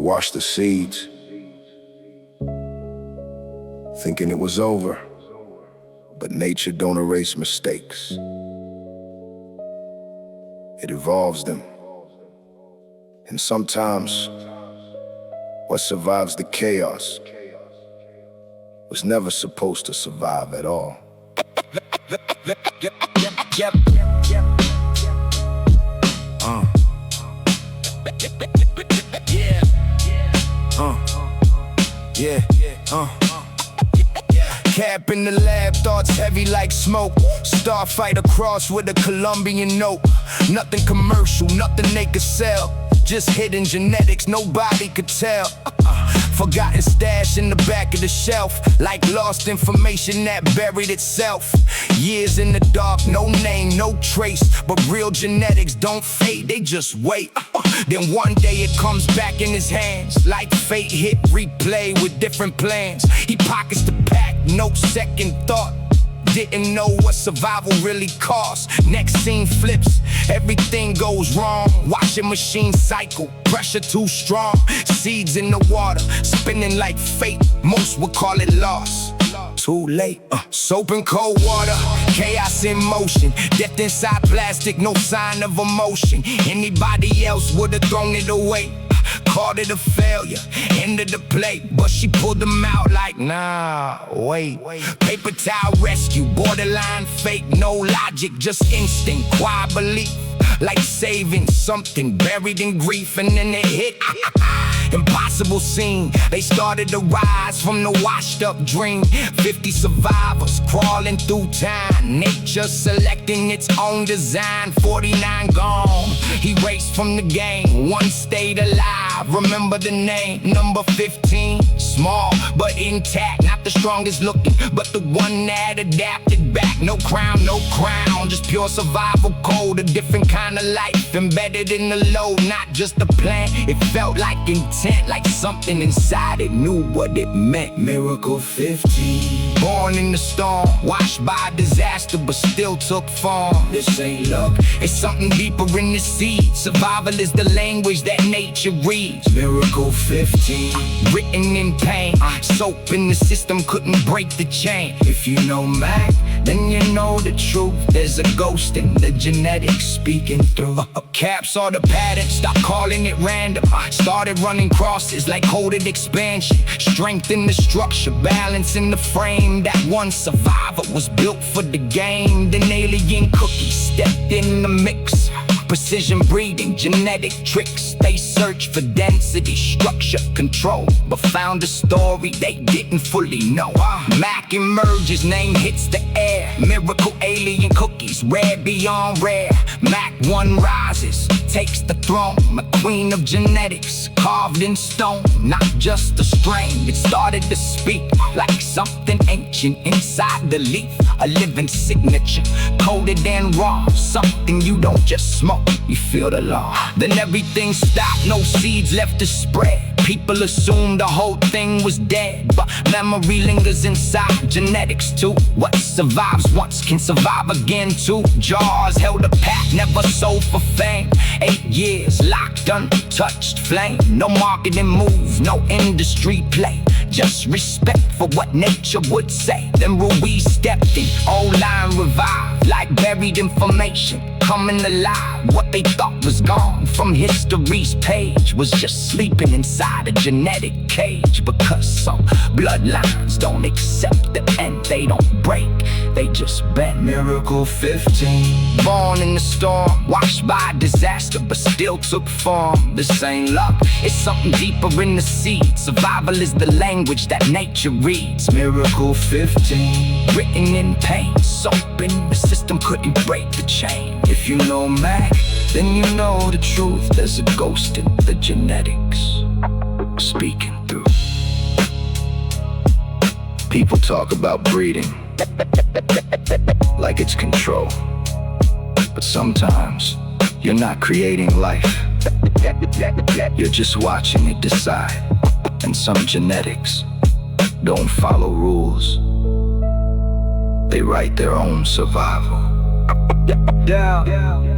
wash the seeds, thinking it was over. But nature don't erase mistakes. It evolves them. And sometimes what survives the chaos was never supposed to survive at all. Cap in the lab, thoughts heavy like smoke. Starfighter cross with a Colombian note. Nothing commercial, nothing they could sell. Just hidden genetics, nobody could tell. Forgotten stash in the back of the shelf, like lost information that buried itself. Years in the dark, no name, no trace. But real genetics don't fade, they just wait. Then one day it comes back in his hands, like fate hit replay with different plans. He pockets the pack, no second thought. Didn't know what survival really costs. Next scene flips, everything goes wrong. Washing machine cycle, pressure too strong. Seeds in the water, spinning like fate. Most would call it loss. Too late. Soap and cold water, chaos in motion. Death inside plastic, no sign of emotion. Anybody else would've thrown it away. Called it a failure, ended the play. But she pulled them out like, nah, wait. Paper towel rescue, borderline fake. No logic, just instinct, quiet belief. Like saving something buried in grief. And then it hit. Impossible scene. They started to rise from the washed up dream. 50 survivors crawling through time. Nature selecting its own design. 49 gone, erased from the game. One stayed alive, remember the name. Number 15, small but intact. Not the strongest looking, but the one that adapted back. No crown, just pure survival code. A different kind of life embedded in the load. Not just a plan, it felt like intent. Like something inside it knew what it meant. Miracle 15, born in the storm, washed by disaster but still took form. This ain't luck, it's something deeper in the seed. Survival is the language that nature reads. Miracle 15, written in pain. Soap in the system couldn't break the chain. If you know M.A.C, then you know the truth. There's a ghost in the genetics speaking through. Cap saw the pattern, stopped calling it random. Started running crosses like coded expansion. Strength in the structure, balance in the frame. That one survivor was built for the game. Then alien cookie stepped in the mix. Precision breeding, genetic tricks. They searched for density, structure, control, but found a story they didn't fully know. M.A.C emerges, name hits the air. Miracle alien cookies, rare beyond rare. M.A.C one rises, takes the throne. A queen of genetics, carved in stone. Not just a strain, it started to speak like something ancient inside the leaf. A living signature, coded and raw. Something you don't just smoke, you feel the law. Then everything stopped, no seeds left to spread. People assumed the whole thing was dead, but memory lingers inside genetics too. What survives once can survive again too. Jars held a pack, never sold for fame. 8 years locked, untouched flame. No marketing move, no industry play. Just respect for what nature would say. Then Ruiz stepped in, old line revived. Like buried information, coming alive. What they thought was gone from history's page was just sleeping inside a genetic cage. Because some bloodlines don't accept the end, they don't break, they just bend. Miracle 15, born in the storm, washed by disaster but still took form. This ain't luck, it's something deeper in the seed. Survival is the language that nature reads. Miracle 15, written in pain. Soap in the system couldn't break the chain. If you know M.A.C, then you know the truth. There's a ghost in the genetics speaking through. People talk about breeding like it's control, but sometimes you're not creating life, you're just watching it decide. And some genetics don't follow rules, they write their own survival. Down.